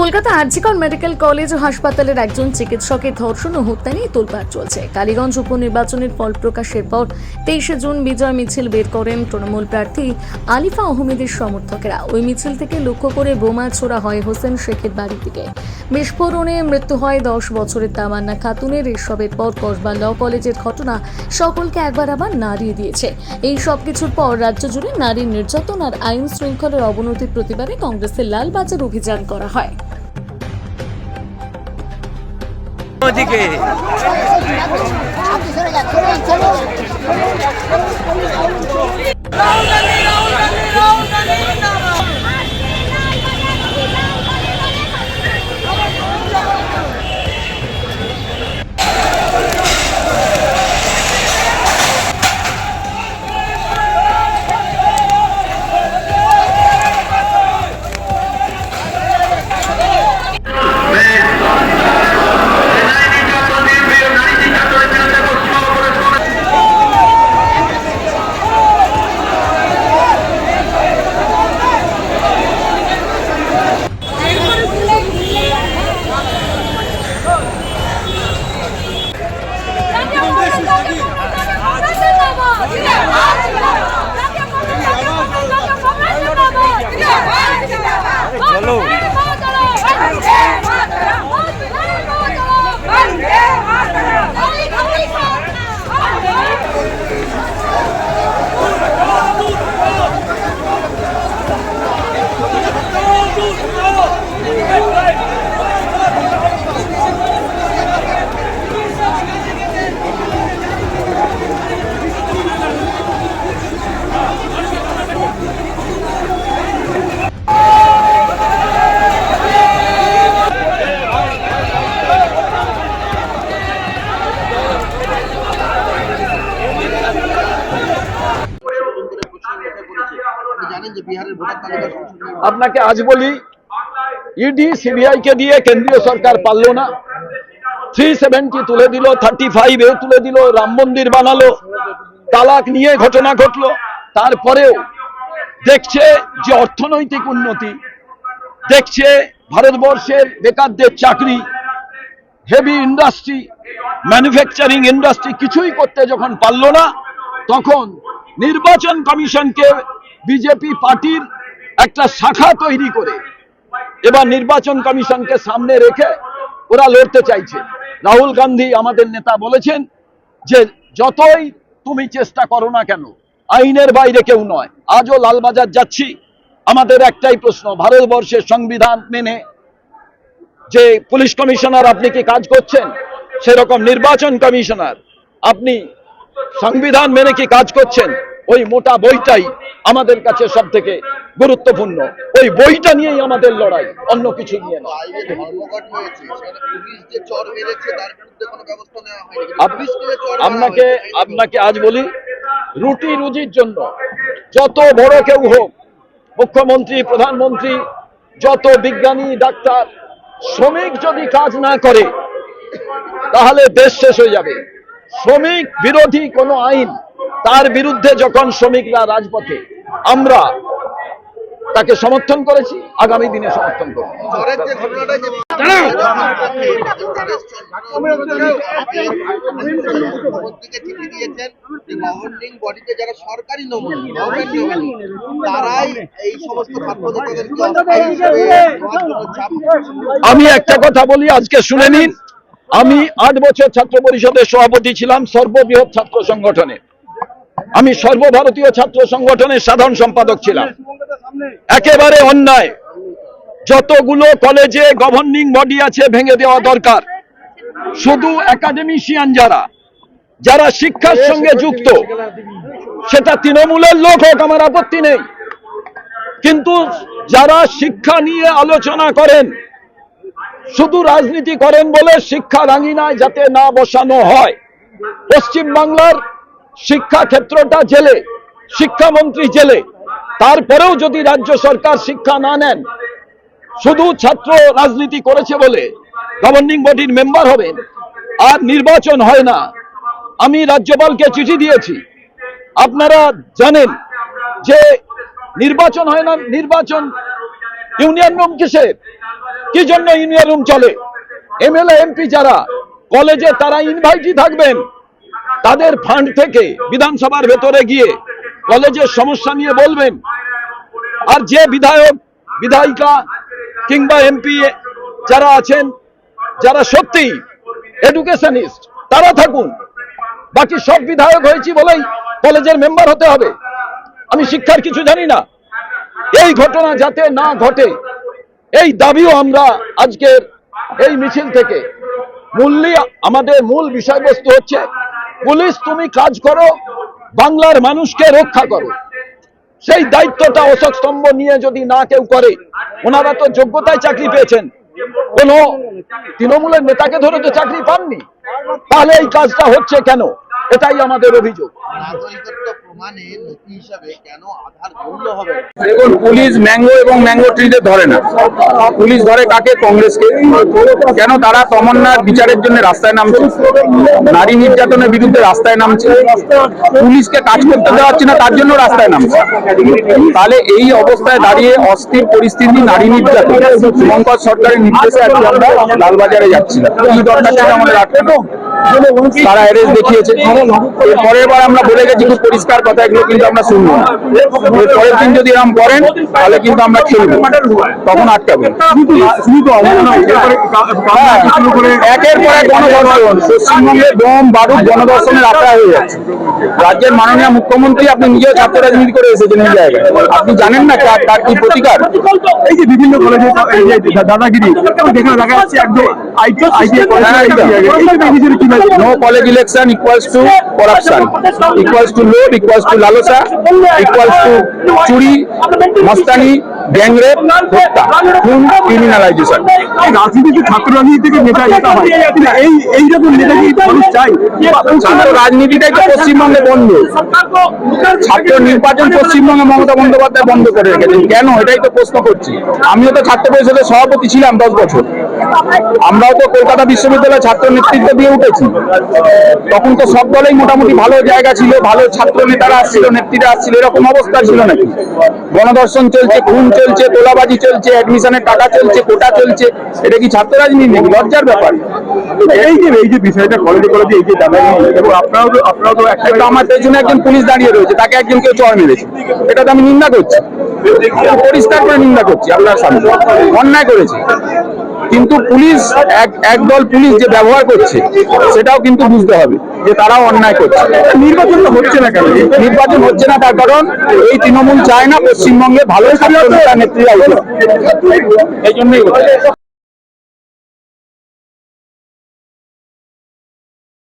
Kolkata RG Kar medical college ও হাসপাতালের একজন চিকিৎসকের ধর্ষণ ও হত্যা নিয়ে তোলপাড় চলছে। কালীগঞ্জ উপনির্বাচনের ফল প্রকাশের পর 23শে জুন বিজয় মিছিল বের করেন তৃণমূল প্রার্থী আলিফা আহমেদের সমর্থকেরা। ওই মিছিল থেকে লক্ষ্য করে বোমা ছোড়া হয় হোসেন শেখের বাড়ির দিকে। বিস্ফোরণে মৃত্যু হয় 10 বছরের তামান্না খাতুনের। এসবের পর কসবা ল কলেজের ঘটনা সকলকে একবার আবার নাড়িয়ে দিয়েছে। এই সব কিছুর পর রাজ্য জুড়ে নারী নির্যাতন আর আইন শৃঙ্খলার অবনতির প্রতিবাদে কংগ্রেসের লালবাজার অভিযান করা হয়। ওদিকে চলো আপনাকে আজ বলি, ইডি সিবিআই কে দিয়ে কেন্দ্রীয় সরকার পারলো না। 370 তুলে দিল, 35A তুলে দিল, রাম মন্দির বানালো, তালাক নিয়ে ঘটনা ঘটলো। তারপরেও দেখছে যে অর্থনৈতিক উন্নতি, দেখছে ভারতবর্ষের বেকারদের চাকরি, হেভি ইন্ডাস্ট্রি, ম্যানুফ্যাকচারিং ইন্ডাস্ট্রি কিছুই করতে যখন পারলো না, তখন নির্বাচন কমিশনকে বিজেপি পার্টির একটা শাখা তৈরি করে এবার নির্বাচন কমিশনকে সামনে রেখে ওরা লড়তে চাইছে। রাহুল গান্ধী আমাদের নেতা বলেছেন যে যতই তুমি চেষ্টা করো না কেন, আইনের বাইরে কেউ নয়। আজও লালবাজার যাচ্ছি, আমাদের একটাই প্রশ্ন, ভারতবর্ষের সংবিধান মেনে যে পুলিশ কমিশনার আপনি কি কাজ করছেন, সেরকম নির্বাচন কমিশনার আপনি সংবিধান মেনে কি কাজ করছেন? ওই মোটা বইটাই আমাদের কাছে সব থেকে গুরুত্বপূর্ণ। ওই বইটা নিয়েই আমাদের লড়াই, অন্য কিছু নিয়ে নয়। আপনাকে আজ বলি, রুটি রুজির জন্য যত বড় কেউ হোক, মুখ্যমন্ত্রী, প্রধানমন্ত্রী, যত বিজ্ঞানী, ডাক্তার, শ্রমিক যদি কাজ না করে তাহলে দেশ শেষ হয়ে যাবে। শ্রমিক বিরোধী কোনো আইন, তার বিরুদ্ধে যখন শ্রমিকরা রাজপথে, আমরা তাকে সমর্থন করেছি, আগামী দিনে সমর্থন করব। আমি একটা কথা বলি, আজকে শুনে নিন। আমি 8 বছর ছাত্র পরিষদের সভাপতি ছিলাম, সর্ববৃহৎ ছাত্র সংগঠনে। আমি সর্বভারতীয় ছাত্র সংগঠনের সাধারণ সম্পাদক ছিলাম। একেবারে অন্যায়, যতগুলো কলেজে গভর্নিং বডি আছে ভেঙে দেওয়া দরকার। শুধু একাডেমিশিয়ান যারা শিক্ষার সঙ্গে যুক্ত, সেটা তৃণমূলের লোক হোক, আমার আপত্তি নেই, কিন্তু যারা শিক্ষা নিয়ে আলোচনা করেন, শুধু রাজনীতি করেন বলে শিক্ষার আঙিনায় যাতে না বসানো হয়। পশ্চিম বাংলার শিক্ষা ক্ষেত্রটা জেলে, শিক্ষামন্ত্রী জেলে, তারপরেও যদি রাজ্য সরকার শিক্ষা না নেন, শুধু ছাত্র রাজনীতি করেছে বলে গভর্নিং বডির মেম্বার হবেন আর নির্বাচন হয় না। আমি রাজ্যপালকে চিঠি দিয়েছি, আপনারা জানেন যে নির্বাচন হয় না। নির্বাচন ইউনিয়ন রুম কিসের? কি জন্য ইউনিয়ন রুম চলে? এমএলএ এমপি যারা কলেজে তারা ইনভাইটই থাকবেন, তাদের ফান্ড থেকে বিধানসভার ভেতরে গিয়ে কলেজের সমস্যা নিয়ে বলবেন। আর যে বিধায়ক বিধায়িকা কিংবা এমপি যারা আছেন, যারা সত্যি এডুকেশনিস্ট, তারা থাকুন। বাকি সব বিধায়ক হয়েছি বলেই কলেজের মেম্বার হতে হবে? আমি শিক্ষার কিছু জানি না। এই ঘটনা যাতে না ঘটে, এই দাবিও আমরা আজকের এই মিছিল থেকে আমাদের মূল বিষয়বস্তু হচ্ছে, পুলিশ তুমি কাজ করো, বাংলার মানুষকে রক্ষা করো। সেই দায়িত্বটা অশোক স্তম্ভ নিয়ে যদি না কেউ করে, ওনারা তো যোগ্যতায় চাকরি পেয়েছেন, কোন তৃণমূলের নেতাকে ধরে তো চাকরি পাননি, তাহলে এই কাজটা হচ্ছে কেন? এটাই আমাদের অভিযোগ। নাগরিকত্ব প্রমাণে নথি হিসাবে কেন আধার গণ্য হবে? দেখুন, পুলিশ ম্যাঙ্গো এবং ম্যাঙ্গো ট্রিতে ধরে না। পুলিশ ধরে কাকে? কংগ্রেসকে। কেন? তারা তমন্নার বিচারের জন্য রাস্তায় নামছে, নারী নির্যাতনের বিরুদ্ধে রাস্তায় নামছে, পুলিশকে কাজ করতে দেওয়া হচ্ছে না তার জন্য রাস্তায় নামছে। তাহলে এই অবস্থায় দাঁড়িয়ে অস্থির পরিস্থিতি, নারী নির্যাতন, শুভঙ্কর সরকারের নির্দেশে আজকে আমরা লালবাজারে যাচ্ছিলাম। কি দরকার ছিল আমাদের আটকানো? তারা অ্যারেস্ট দেখিয়েছে। এর পরের বার আমরা বলে গেছি খুব পরিষ্কার কথা, এগুলো কিন্তু আমরা শুনবো না। এর পরের দিন যদি এরকম করেন তাহলে কিন্তু আমরা খেলবো, তখন আটকাবেন। একের পর এক গণধর্ষণ, পশ্চিমবঙ্গে বোম বারুদ গণধর্ষণের আখড়া হয়ে যাচ্ছে। রাজ্যের মাননীয় মুখ্যমন্ত্রী, আপনি নিজেও ছাত্র রাজনীতি করে এসেছেন এই জায়গায়, আপনি জানেন না তার কি প্রতিকার? এই যে বিভিন্ন কলেজে দাদাগিরি দেখা যাচ্ছে, একদম No college election equals to corruption, equals to loot, equals to lalosha, equals to চুরি, মস্তানি, গ্যাং রেপ, হত্যা, খুন, ক্রিমিনালাইজেশন। রাজনীতি ছাত্র রাজনীতি থেকে নেতা হয়, এই যখন নেতাকে মানুষ চাই। ছাত্র রাজনীতিটাই তো পশ্চিমবঙ্গে বন্ধ। ছাত্র নির্বাচন পশ্চিমবঙ্গে মমতা বন্দ্যোপাধ্যায় বন্ধ করে রেখেছেন কেন? এটাই তো প্রশ্ন করছি। আমিও তো ছাত্র পরিষদের সভাপতি ছিলাম 10 বছর। আমরাও তো কলকাতা বিশ্ববিদ্যালয় ছাত্র নেতৃত্ব দিয়ে উঠেছি। তখন তো সব দলেই মোটামুটি ভালো জায়গা ছিল, ভালো ছাত্র নেতারা আসছিল, নেত্রীরা আসছিল। এরকম অবস্থা ছিল নাকি? গণধর্ষণ চলছে, খুন চলছে, তোলাবাজি চলছে, অ্যাডমিশনের টাকা চলছে, কোটা চলছে। এটা কি ছাত্র রাজনীতি নাকি? লজ্জার ব্যাপার। এই যে বিষয়টা কলেজে এই যে দাদাগিরি, এবং আপনারাও তো একটা আমার পেছনে একজন পুলিশ দাঁড়িয়ে রয়েছে, তাকে একজন কেউ চড় মেরেছে। এটা তো আমি নিন্দা করছি, পরিষ্কার করে নিন্দা করছি। আপনার সামনে অন্যায় করেছে, কিন্তু পুলিশ একদল পুলিশ যে ব্যবহার করছে সেটাও কিন্তু বুঝতে হবে যে তারাও অন্যায় করছে। নির্বাচন তো হচ্ছে না কেন? নির্বাচন হচ্ছে না তার কারণ এই তৃণমূল চায় না পশ্চিমবঙ্গে ভালো ছাত্র নেতা নেত্রীরা, এই জন্যই হচ্ছে।